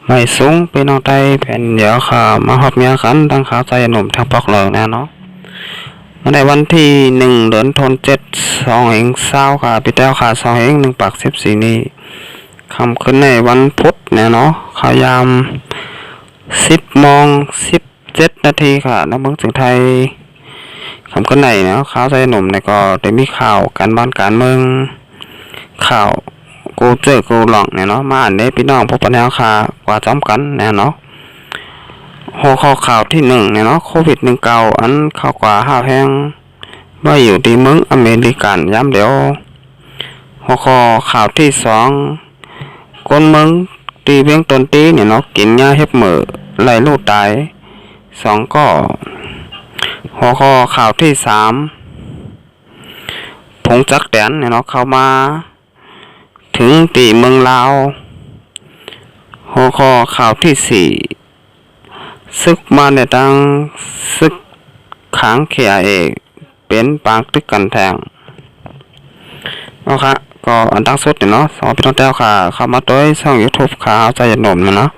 ไม่สูงพี่น้องไทยแผ่นเดี๋ยวข่าวมาฮอบเมียกันตั้งข่าวใจหนุ่มทางปอกเหลืองนะเนาะในวันที่1 เดือนธันวาคม 2 ค่ะพี่แต้วค่ะ2 1 ปาก 14นี้คำขึ้นในวันพุธเนี่ยเนาะข่าวยาม10 โมง 17 นาทีค่ะนักเมืองถึงไทยคำขึ้นในเนาะข่าวใจหนุ่มเนี่ยก็ได้มีข่าวการบ้านการเมืองข่าวกูเจอกูหลองเนี่ยเนาะมาอ่านได้พี่น้องพบปัญหาค่ะกว่าจ้อมกันเนี่ยเนาะหัวข้อข่าวที่1เนี่ยเนาะโควิด19อันข่าวกว่าห้าแพงว่าอยู่ที่เมืองอเมริกันย้ำเดี๋ยวหัวข้อข่าวที่2คนเมืองตีเวียงตนตีเนี่ยเนาะกินยาเห็บเหม่อไหลลูกตาย2ก็หัวข้อข่าวที่3ผงจักแดนเนี่ยเนาะเข้ามาถึงตีเมืองลาวหัวข้อข่าวที่4ศึกมาในทางศึกขังเขียเอกเป็นปางตึกกันแทงเอาค่ะก็อันตั้งสุดเนาะสองพี่น้องแต้วค่ะเข้ามาด้วยช่อง YouTube ข่าวใจหนุ่มเนาะ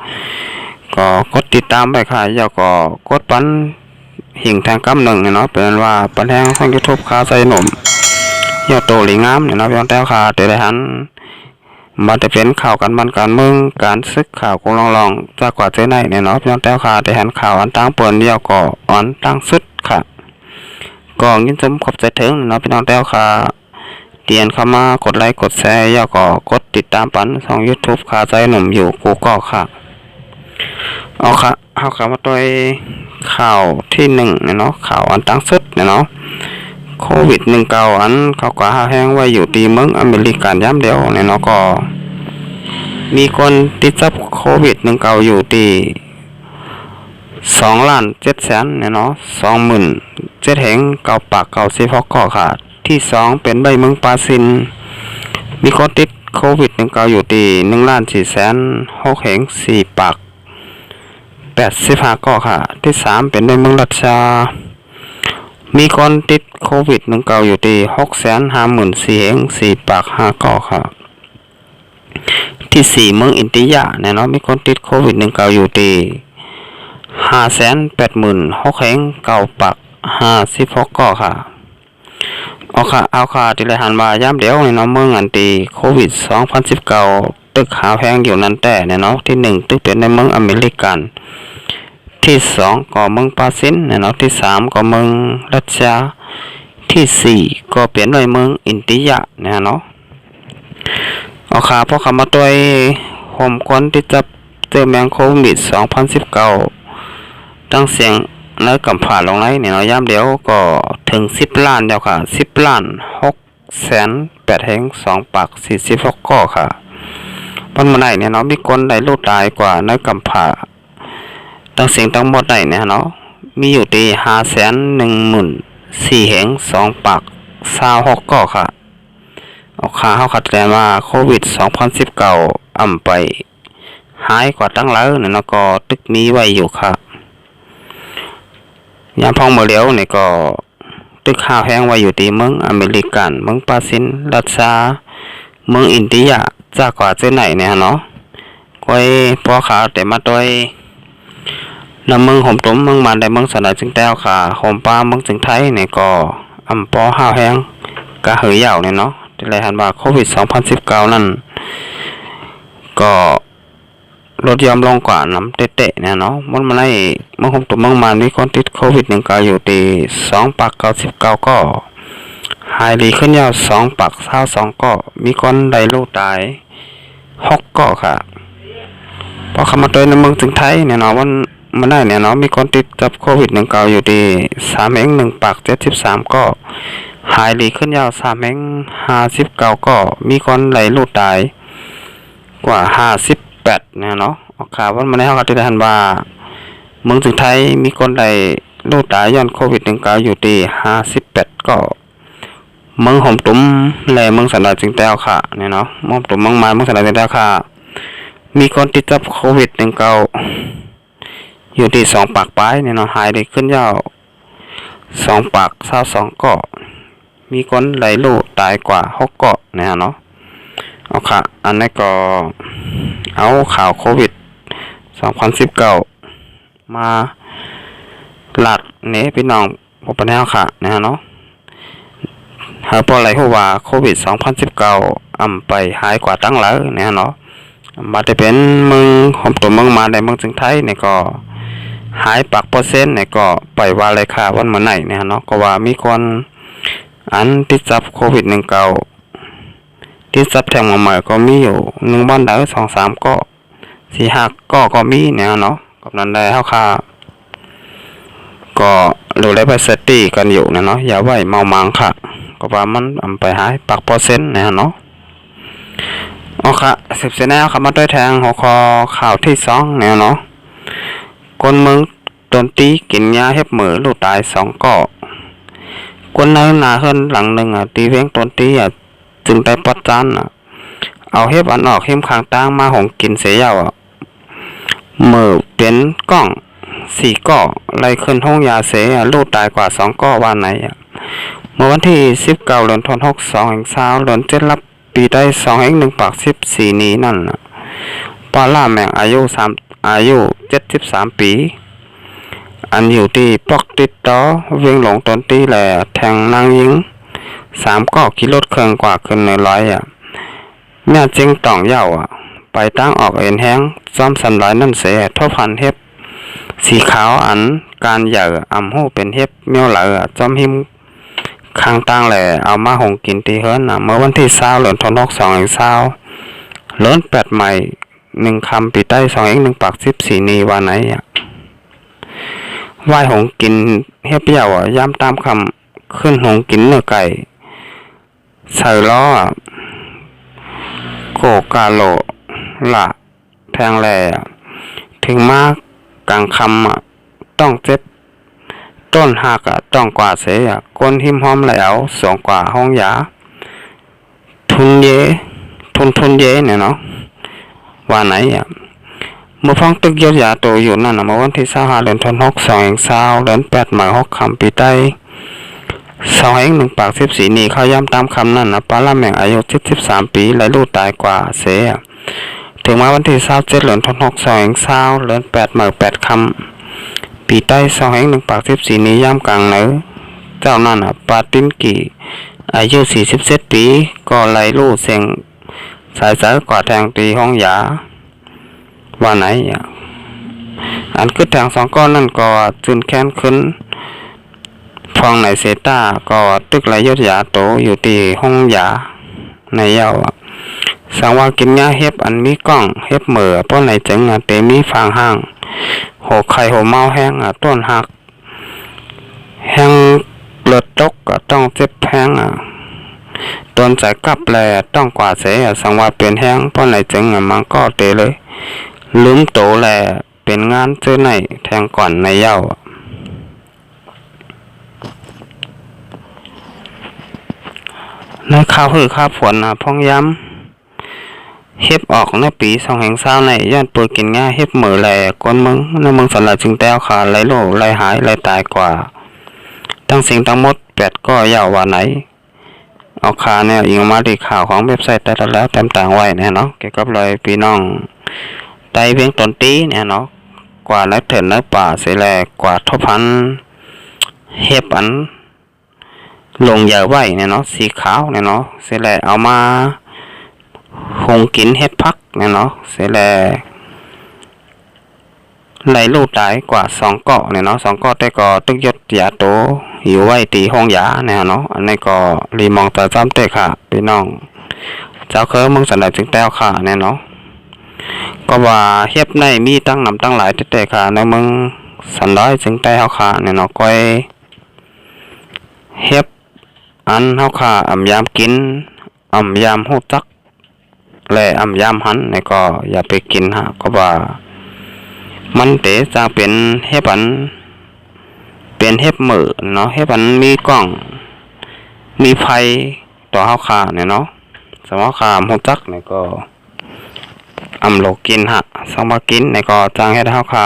ก็กดติดตามไปค่ะอย่าก็กดปันหิ่งแทงกำหนึ่งเนาะเป็นว่าปันแทงช่อง YouTube ข่าวใจหนุ่มอย่าโตหลีงามเนาะพี่น้องแต้วค่ะเดี๋ยวได้หันมาจะเป็นข่าวกันบ้านการเมืองการซึกข่าวกูลองจากกว่าเจ้าไหนเนี่ยเนาะพี่น้องแต้วค่ะได้หันข่าวอันตั้งเปิดเดียวก็อันตั้งสุดค่ะก็ยินดีขอบใจถึงเนาะพี่น้องแต้วค่ะเตียนเข้ามากดไลค์กดแชร์ย่อก็กดติดตามปันช่อง YouTube ข่าวใจหนุ่มอยู่กูก็ค่ะเอาค่ะเอาค่ะมาตัวข่าวที่1เนี่ยเนาะข่าวอันตั้งสุดเนี่ยเนาะโควิด19อันเขากว่าห้าแห้งไว้อยู่ที่เมืองอเมริกันย้ำเดียวเนี่ยเนาะก็มีคนติดจับโควิด19อยู่ที่2,700,000เนี่ยเนาะ27,996ข้อค่ะที่2เป็นใบเมืองปาซินมีคนติดโควิด19อยู่ที่1,406,485ข้อค่ะที่3เป็นใบเมืองรัสเซียมีคนติดโควิด19อยู่ที่654,485ข้อค่ะที่4เมืองอินเดียเนี่ยเนาะมีคนติดโควิด19อยู่ที่586,956ข้อค่ะเอาค่ะที่รายงานมาย้ำเดี๋ยวเนี่ยเนาะเมืองอันตีโควิด2019ตึกหาแพงอยู่นั่นแต่เนี่ยเนาะที่1ตึกเป็นในเมืองอเมริกันที่2ก็เมืองปาซินเนี่ยเนาะที่3ก็เมืองรัสเซียที่4ก็เป็นในเมืองอินเดียเนี่ยเนาะเอาค่ะพอคำมาตัวโฮมคนที่จะเจอแมงโควิด2019ตั้งเสียงแล้วกำผ่าลงไรเนี่ยเนาะย้ำเดี๋ยวก็ถึง10 ล้านเดียวค่ะ10,608,2 ปาก46ข้อค่ะวันเมื่อไหร่เนี่ยเนาะมีคนได้ลูกตายกว่าในกำผ่าตั้งเสียงทั้งหมดได้เนี่ยเนาะมีอยู่ที่514,2 ปาก26ข้อค่ะเอาค่าเขาขัดแย้งว่าโควิด2019อ่ำไปหายกว่าตั้งแล้วเนี่ยเนาะก็ตึกนี้ไว้อยู่ค่ะยามพองเมื่อเลี้ยวเนี่ยก็ตึกข้าวแห้งไว้อยู่ที่เมืองอเมริกันเมืองปาซินรัสเซียเมืองอินเดียจากกว่าเจ้าไหนเนี่ยเนาะก้อยพอขาแต่มาโดยนำเมืองห่มตุ้มเมืองมันได้เมืองสนายจึงแต้วค่ะห่มปลาเมืองจึงไทยเนี่ยก็อำปอข้าวแห้งกะเหยยาวเนี่ยเนาะที่รายงานว่าโควิด2019นั่นก็ลดยอมลงกว่าน้ำเตะๆเนี่ยเนาะมันมาได้เมื่อผมตัวเมืองมันมีคนติดโควิด19อยู่ที่2,99ก็หายดีขึ้นยาว2,22ก็มีคนได้ลูกตาย6ก็ค่ะพอเข้ามาโดยในเมืองถึงไทยเนี่ยเนาะมันได้เนี่ยเนาะมีคนติดจับโควิด19อยู่ที่3,173ก็หายดีขึ้นยาว3,59ก็มีคนได้ลูกตายกว่า58เนี่ยเนาะออกข่าวว่ามันได้เฮาก็ได้ทันว่าเมืองถึงไทยมีคนได้ลูกตายย้อนโควิด19อยู่ที่58ก็เมืองห่มตุ้มและเมืองสันดาจึงแต้วค่ะเนี่ยเนาะเมืองตุ้มเมืองมาเมืองสันดาจึงแต้วค่ะมีคนติดจับโควิด19อยู่ที่2 ปากปลายเนี่ยเนาะหายได้ขึ้นยาว2 ปาก22ก็มีคนได้ลูกตายกว่า6ก็เนี่ยเนาะเอาค่ะอันนี้ก็เอาข่าวโควิด 2019มาหลัดนี้พี่น้องบ่ปานแนวค่ะนะฮะเนาะหาบ่ไหลฮู้ว่าโควิด2019ไปหายกว่าตั้งหลายนะฮะเนาะมาได้เป็นเมืองของตัวเมืองมาในเมืองจึงไทยนี่ก็หายปักเปอร์เซ็นต์นี่ก็ไปว่าเลยค่ะวันมื้อไหนเนี่ยเนาะก็ว่ามีคนอันติดจับโควิด19ที่ซับแทงมาใหม่ก็มีอยู่1บ้านได้2-3ก็4-5ก็มีเนี่ยเนาะกับนั้นได้เฮาค่ะก็รู้ได้ไปเซตตี้กันอยู่นะเนาะอย่าไว้เมามังค่ะก็ว่ามันไปหายปักเปอร์เซ็นต์เนี่ยเนาะเอาค่ะ10เซนแนลครับมาด้วยแทงหัวคอข่าวที่2เนี่ยเนาะคนเมืองโดนตีกินยาเฮ็บมือลูกตาย2ก็คนนั้นหน้าเฮือนหลังนึงตีเว้งโดนตีจึงได้ปัดจานเอาเฮ็บอันออกเข้มข้างตั้งมาหงกินเสียยาวมือเป็นกล้อง4ก้อไล่ขึ้นห้องยาเสียลูกตายกว่า2ก้อวันไหนเมื่อวันที่19เดือนธันวาคม2020เดือน7รับปีได้2/1ปัก14นี้นั่นปาล่าแมงอายุ73ปีอันอยู่ที่ปอกติดต่อเวียงหลงตนตีแหล่แทงนางยิง3ก้อขี่รถเครื่องกว่าขึ้นในร้อยแม่จึงต้องเย้าไปตั้งออกเอ็นแห้งซ้อมสันหลายนั่นเสียทบพันเฮ็บสีขาวอันการใหญ่หูเป็นเฮ็บเมียวเหลือจอมหิมข้างตั้งแหล่เอามาหงกินตีเฮิรนเมื่อวันที่20เดือนธันวาคม2020เลิน8ใหม่1คำปีใต้2/1ปัก14นี้วันไหนไหว้หงกินเฮ็บยาวย้ำตามคำขึ้นหงกินเนื้อไก่ใส่ล้อโกกาโลละแทงแหล่ถึงมากกลางคำต้องเจ็บต้นหักต้องกว่าเสียก้นหิมหอมแล้ว2กว่าห้องยาทุนเยเนี่ยเนาะว่าไหนเมื่อฟังตึกยศยาโตอยู่นั่นเมื่อวันที่25เดือนธันวาคม2020เดือน8หมาย6คำปีใต้2/1ปัก14นี้เขาย้ำตามคำนั่นปาละแมงอายุ73ปีและลูกตายกว่าเสียถึงมาวันที่27เดือนธันวาคม2020เดือน8หมาย8คำปีใต้2/1ปัก14นี้ย้ำกลางเหนือเจ้านั่นปาตินกีอายุ47ปีก็ไล่ลูกเสียงสายกว่าแทงตีห้องยาว่าไหนอันขึ้นแทง2ก้อนนั่นก็จุนแค้นขึ้นฟองในเซต้าก็ตึกไหลยศยาโตอยู่ที่ห้องยาในเยาสังว่ากินยาเฮ็บอันมีกล้องเฮ็บเหมือป้อนไหนจึงเตมีฟางห้างโหไข่โหเมาแห้งต้นหักแห้งเลือดตกต้องเจ็บแห้งต้นใจกลับแลต้องกว่าเสียสังว่าเป็นแห้งป้อนไหนจึงมันก็เตเลยลืมโตแลเป็นงานเจอไหนแทงก่อนในเย้าในข่าวคือข่าวผลพ้องย้ำเฮ็บออกในปี2020ในย้อนปืนกินง่ายเฮ็บเหมือแลก้นมึงในเมืองสันหลายจึงแต้วขาไหลโลไหลหายไหลตายกว่าทั้งสิ่งทั้งหมด8ก็ยาวว่าไหนเอาคาเนี่ยยิงมาที่ข่าวของเว็บไซต์แต่ละแล้วเต็มต่างไว้เนี่ยเนาะเกี่ยวกับเลยพี่น้องไตเวียงตนตีเนี่ยเนาะกว่านักเถินนักป่าเสียแลกว่าทบพันเฮ็บอันลงยาไว้เนี่ยเนาะสีขาวเนี่ยเนาะเสียแลเอามาหงกินเฮ็ดพักเนี่ยเนาะเสียแลไหลลูกตายกว่า2เกาะเนี่ยเนาะ2เกาะแต่ก็ตึกยศยาโตอยู่ไว้ตีห้องยาเนี่ยเนาะอันนี้ก็รีมองตาจ้ำเตะค่ะพี่น้องเจ้าเคยมึงสันดาจึงแต้วค่ะเนี่ยเนาะก็ว่าเฮ็บในมีตั้งนำตั้งหลายเตะค่ะในมึงสันด้อยจึงแต้วค่ะเนี่ยเนาะก้อยเฮ็บอันเฮาค่ะยามกินยามฮู้จักและยามหันนี่ก็อย่าไปกินก็ว่ามันเตะจะเป็นเฮ็บอันเป็นเฮ็บมือเนาะเฮ็บอันมีกล้องมีไฟต่อเฮาค่ะเนี่ยเนาะสมมุติค่ะฮู้จักนี่ก็โลกินสมากินนี่ก็จางเฮ็ดเฮาค่ะ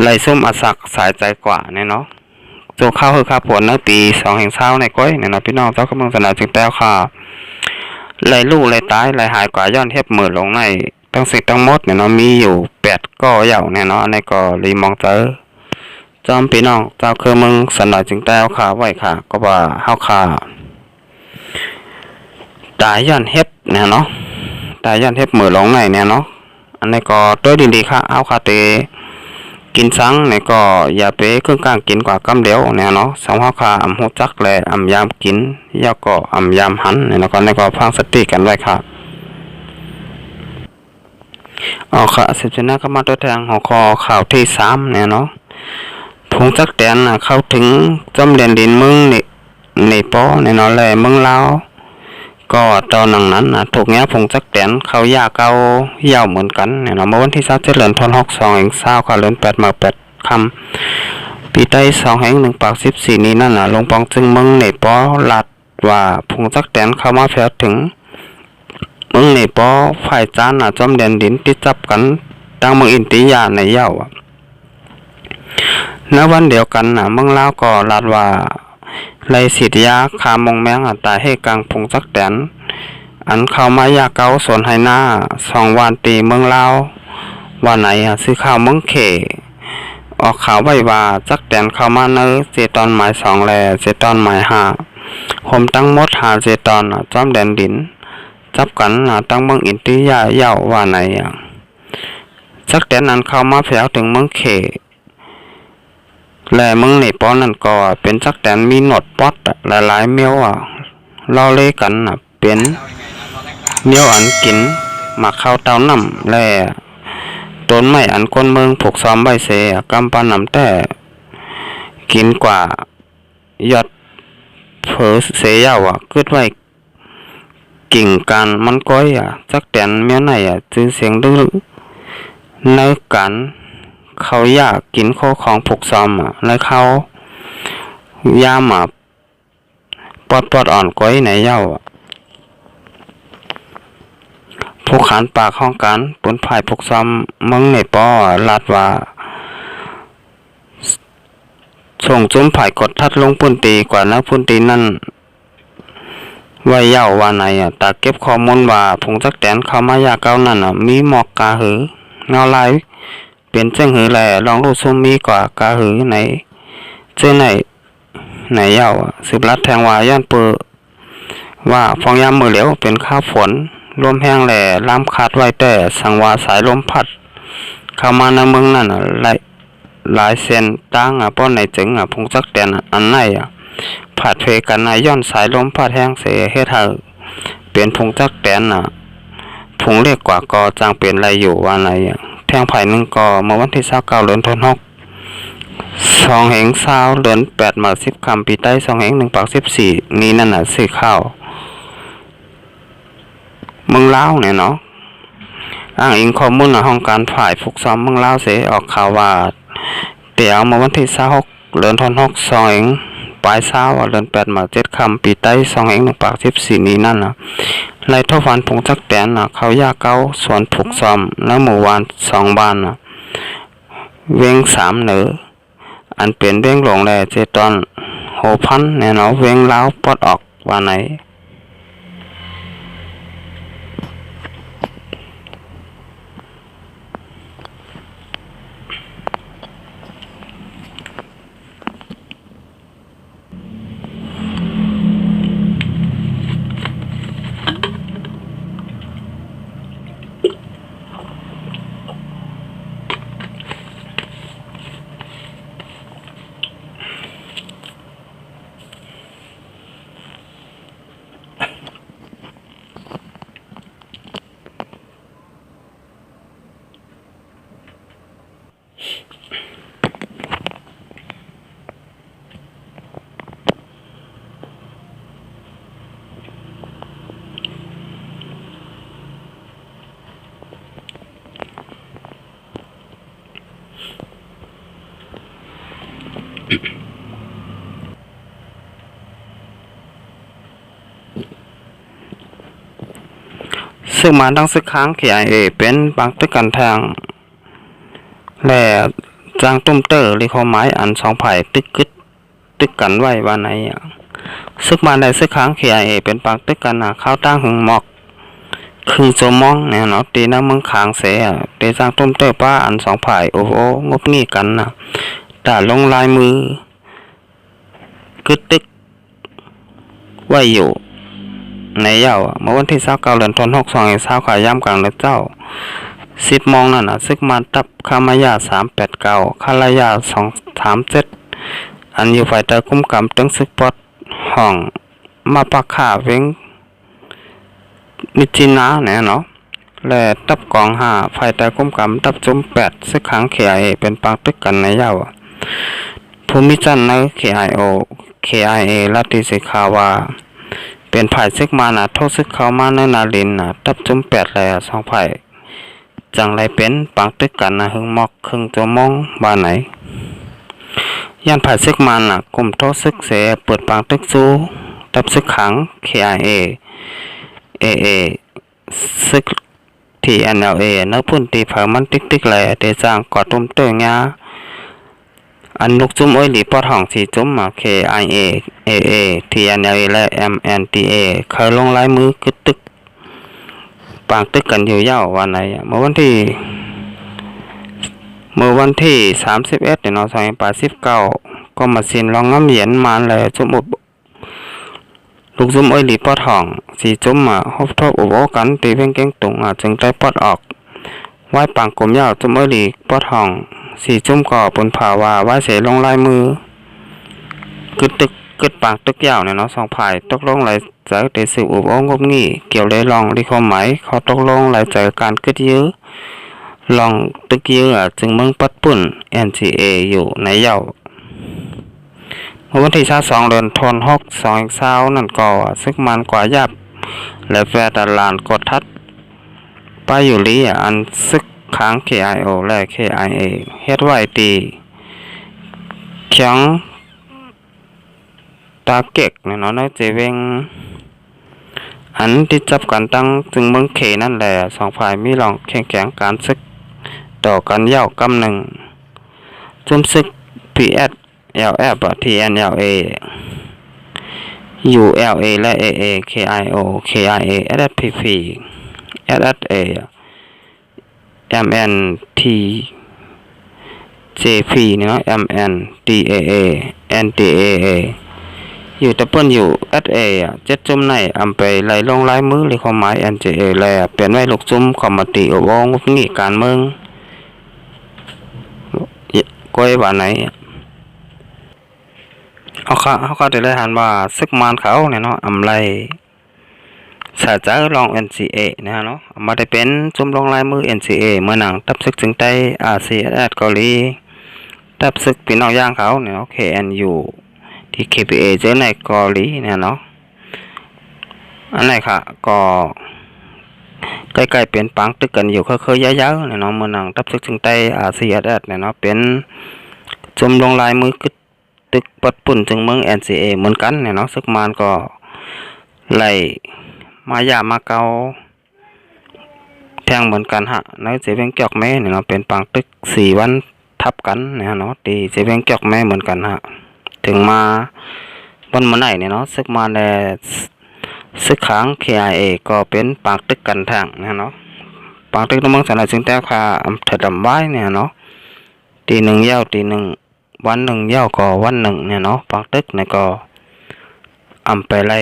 ไล่ซุ่มอสักสายใจกว่าเนี่ยเนาะโจเข้าคือค่าผลในปี2020ในก้อยเนี่ยนะพี่น้องเจ้ากำลังสนาจึงแต้วค่ะไหลลูกไหลตายไหลหายกว่าย้อนเฮ็บมือลงใน ทั้งสิ่งทั้งหมดเนี่ยเนาะมีอยู่8ก้อเหย่าเนี่ยเนาะในก็รีมองเตอจอมพี่น้องเจ้าคือมึงสันหน่อยจึงแต่เอาขาไว้ค่ะก็ว่าเฮาขาตายย้อนเฮ็บเนี่ยเนาะตายย้อนเฮ็บมือลงไหนเนี่ยเนาะอันนี้ก็ตัวดีๆค่ะเอาค่ะเตกินซังเนี่ยก็อย่าไปเครื่องกลางกินกว่ากำเดียวเนี่ยเนาะสองเฮาค่ะอำฮู้จักแลอำยามกินยาก็อำยามหันเนี่ยแล้วก็ในก็ฟังสติกันไว้ค่ะค่ะสิบชนะก็มาตัวแทงหัวข้อข่าวที่3เนี่ยเนาะผงจักแตนเข้าถึงจอมเรียนดินมึงนี่ป้อเนี่ยเนาะแลมึงลาวก็ตอนนั้นถูกเงี้ยผงจักแตนเขายาเก่ายาวเหมือนกันเนี่ยเนาะเมื่อวันที่27เดือนธันวาคม2เอง20ค่ะเดือน8มา8ค่ำปีใต้2แห่ง1ปาก14นี้นั่นลงปองจึงมึงนี่ป้อลัดว่าผงจักแตนเข้ามาแฝงถึงมึงนี่ป้อฝ่ายจานจอมเรียนดินติดจับกันตั้งเมืองอินติยาในเย้าณวันเดียวกันเมืองลาวก็ลาดว่าไล่สิทธิยาคามงแมงตายให้กลางพงจักแตนอันเข้ามายาเกาสวนไหหน้า2วันตีเมืองลาวว่าไหนซื้อข้าวเมืองเขออกข่าวไว้ว่าจักแตนเข้ามาเนื้อเจตอนหมาย2แลเจตอนหมาย5ผมตั้งหมด5เจตอนจอมแดนดินจับกันตั้งเมืองอินติยาเย้าว่าไหนจักแตนนั้นเข้ามาแฝงถึงเมืองเขและมึงในป้อนนั่นก็เป็นจักแตนมีหนวดป๊อดหลายๆเมียวเล่าเล่กันเป็นเมียวอันกินหมักข้าวเต้าน้ำและต้นไม้อันคนเมืองผูกซ้อมใบเสกำปานำแต่กินกว่ายอดเผอเสียาวกึดไว้กิ่งการมันก้อยจักแตนเมียวไหนจื้อเสียงดื้อในกันเขาอยากกินโคของผูกซ้อมแล้วเขายามปอดอ่อนก้อยในเย้าผู้ขานปากห้องกันปนภายผูกซ้อมมึงในป้อลาดว่าส่งจุ้มภายกดทัดลงปุ่นตีกว่านะปุ่นตีนั่นไว้เย้าว่าไหนตาเก็บข้อมูลว่าผงจักแตนเข้ามายาเก้านั่นมีหมอกกาหือเงาลายเป็นเจ้งหือแหล่ลองรูซุมมีกว่ากาหือในเจ้ไหนเย้าสืบรัดแทงว่าย่านเปือว่าฟองยามมือเหลวเป็นข้าวฝนลมแห้งแหล่ล้ำขาดไว้แต่สังว่าสายลมพัดเข้ามาในเมืองนั่นหลายเซนตั้งป้อนในจึงผงจักแตนอันไหนผัดเฟกันย้อนสายลมพัดแห้งเสเฮ็ดให้เป็นผงจักแตนผงเล็กกว่าก็จางเป็นไรอยู่ว่าไหนแทงไผ่นึงก็เมื่อวันที่29เดือนธันวาคม2แห่ง20เดือน8มา10ค่ำปีใต้2แห่ง1ปาก14นี้นั่นซื้อข้าวเมืองลาวเนี่ยเนาะอ้างอิงข้อมูลห้องการฝ่ายฝึกซ้อมเมืองลาวเสออกข่าวว่าเดี๋ยวเมื่อวันที่26เดือนธันวาคม2แห่งปลาย20เดือน8มา7ค่ำปีใต้2แห่ง1ปาก14นี้นั่นไล่ทวันผงจักแตนเขายาเก้าสวนผูกซ้อมแล้วหมู่วาน2บ้านเวง3เหนืออันเป็นเวงหลงแลเจตอนโหพันเนี่ยเนาะเวงลาวปอดออกว่าไหนซึ่งมาดังซึกค้างเขียเป็นบางตึกกันทางและจางตุ้มเตอร์หรือข้อหมายอัน2ไผ่ตึกกันไว้ว่าไหนซึกมาได้ซึกค้างเขียเป็นบางตึกกันข้าวตั้งหึงหมอก ครึ่งชั่วโมงเนี่ยเนาะตีน้ำมึงค้างเสียตีสร้างต้มเตอป้าอันสองฝ่ายโอ้โหงบหนี้กันนะด่าลงลายมือกึดตึกไว้อยู่ในเย้าเมื่อวันที่29 เดือนธันวาคม2022ขายย่ำกลางเดือนเจ้า10 โมงนั่นน่ะซึกมาตับคามายา389คารายา237อันอยู่ฝ่ายใต้คุ้มกำตึงซึกปอดห้องมาปักขาเวงมิจินาเนี่ยเนาะและตับกอง5ฝ่ายใต้คุ้มกำตับจุ่ม8ซึกขังเขียเป็นปางตึกกันในเย้าภูมิจันทร์ใน KIA ลัทธิสิขาวาเป็นฝ่ายซึกมานะโทษซึกเข้ามาในนาลินนะตับจุ่ม8และ2ฝ่ายจังไรเป็นปางตึกกันนะหึงมอกครึ่งตัวมองบ้านไหนย่านฝ่ายซึกมานะกลุ่มโทษซึกเสเปิดปางตึกสู้ตับซึกขัง KIA AA ซึกที่ NLA เนื้อพุ่นตีเผามันติ๊กแหล่เดจางกอดตุ้มเตยงาอันลูกจุ่มอ้อยหลีปอดห้องสีจุ่มKIA AA TNLA และ MNDA เคยลงลายมือกึดตึกปางตึกกันอยู่ยาววันไหนเมื่อวันที่31เนี่ยเนาะ2019ก็มาสินลองน้ำเหยียนมาแล้วจุ่มอุบลูกจุ่มอ้อยหลีปอดห้องสีจุ่มฮบทบอุบกันตีเพ่งเก่งตุงจึงได้ปอดออกไว้ปางกลมยาวจุ่มอ้อยหลีปอดห้องสีจุ่มก่อบนผาวาไว้เสลงลายมือกึดตึกกึดปางตึกยาวเนี่ยเนาะสองฝ่ายตกลงหลายใจแต่สืบอุบงบงี้เกี่ยวเลยลองที่ความหมายเขาตกลงหลายใจการกึดยื้อลองตึกยื้อจึงเมืองปัดปุ่น NCA อยู่ในเย้าวันที่22 เดือนธันวาคม2020นั่นก็ซึกมันกว่ายับและแฟร์ตลาดกดทัดไปอยู่ลีอันซึกค้าง KIO และ KIA เฮ็ดไว้ตีเขียงตาเก็กเนี่ยเนาะในเจเวงอันที่จับกันตั้งจึงเมืองเคนั่นแหละสองฝ่ายมีลองแข่งการซึกต่อกันยาวกำหนึ่งจุ่มซึก PS LF TNLA ULA และ AA KIO KIA SSPP SSA MNT JP เนี่ยเนาะ MNDAA NDAA อยู่ตะเปิ้นอยู่ SA เจ็ดจุ่มในอำไปไหลลงลายมือหรือความหมาย NJA แลเปลี่ยนไว้ลูกจุ่มคอมมิตี้วงงี้การเมืองก้อยว่าไหนเขาได้รายงานว่าซึกมานเขาเนี่ยเนาะอำไลสาจะลอง NCA นะเนาะมาได้เป็นจุ่มลงลายมือ NCA เมื่อหนังตับซึกจึงใต้ RCS เกาหลีตับซึกพี่น้องย่างเขาเนี่ย KNU ที่ KPA เจอในเกาหลีเนี่ยเนาะอันไหนค่ะก็ใกล้ๆเป็นปังตึกกันอยู่เคยๆยาวๆเนี่ยเนาะเมื่อหนังตับซึกจึงใต้ RCS เนี่ยเนาะเป็นจุ่มลงลายมือตึกปัดปุ่นจึงเมือง NCA เหมือนกันเนี่ยเนาะซึกมานก็ไล่มายามาเกาแทงเหมือนกันในเจเวงจอกแม่เนี่ยเนาะเป็นปังตึก4 วันทับกันเนี่ยเนาะตีเจเวงจอกแม่เหมือนกันถึงมาบนมื้อไหนเนี่ยเนาะซึกมาแลซึกค้าง KIA ก็เป็นปังตึกกันทางเนี่ยเนาะปังตึกในเมืองสนามจึงแต่ค่าอำเภอดำไว้เนี่ยเนาะตี1ยาวตี1วัน1ยาวก็วัน1เนี่ยเนาะปังตึกเนี่ยก็อำไปไล่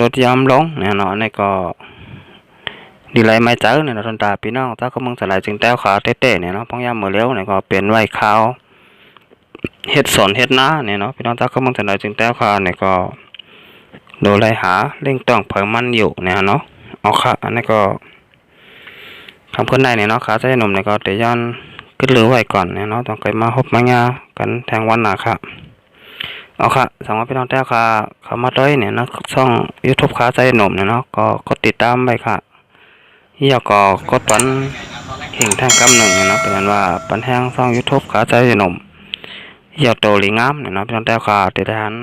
รถยามลงเนี่ยเนาะนี่ก็ดีไรไม่เจอเนี่ยทนตาพี่น้องถ้าเขาเมืองสลายจึงแต้วขาเต้ๆเนี่ยเนาะพองยามมื้อเลี้ยวเนี่ยก็เป็นไว้ข้าวเฮ็ดสอนเฮ็ดนาเนี่ยเนาะพี่น้องถ้าเขาเมืองสลายจึงแต้วขาเนี่ยก็โดนไล่หาเร่งต้องเพิ่มมันอยู่เนี่ยเนาะเอาค่ะอันนี้ก็ทำคนได้เนี่ยเนาะขาใช้หนุ่มเนี่ยก็เดี๋ยวย้อนขึ้นเรือไว้ก่อนเนี่ยเนาะต้องไปมาพบมางากันแทงวันหนาค่ะเอาค่ะสำหรับพี่น้องแต้วค่ะเข้ามาด้วยเนี่ยนะช่อง YouTube ขาใจหนุ่มเนี่ยเนาะก็กดติดตามไปค่ะอยากก็กดปันเห็นทางกำหนึ่งเนี่ยเนาะเป็นว่าปันแห้งช่อง YouTube ขาใจหนุ่มอยากโตหลีงามเนี่ยเนาะพี่น้องแต้วค่ะติดตาม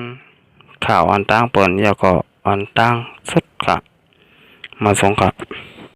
ข่าวอันตั้งเปิดอยากก็อันตั้งสุดค่ะมาส่งค่ะ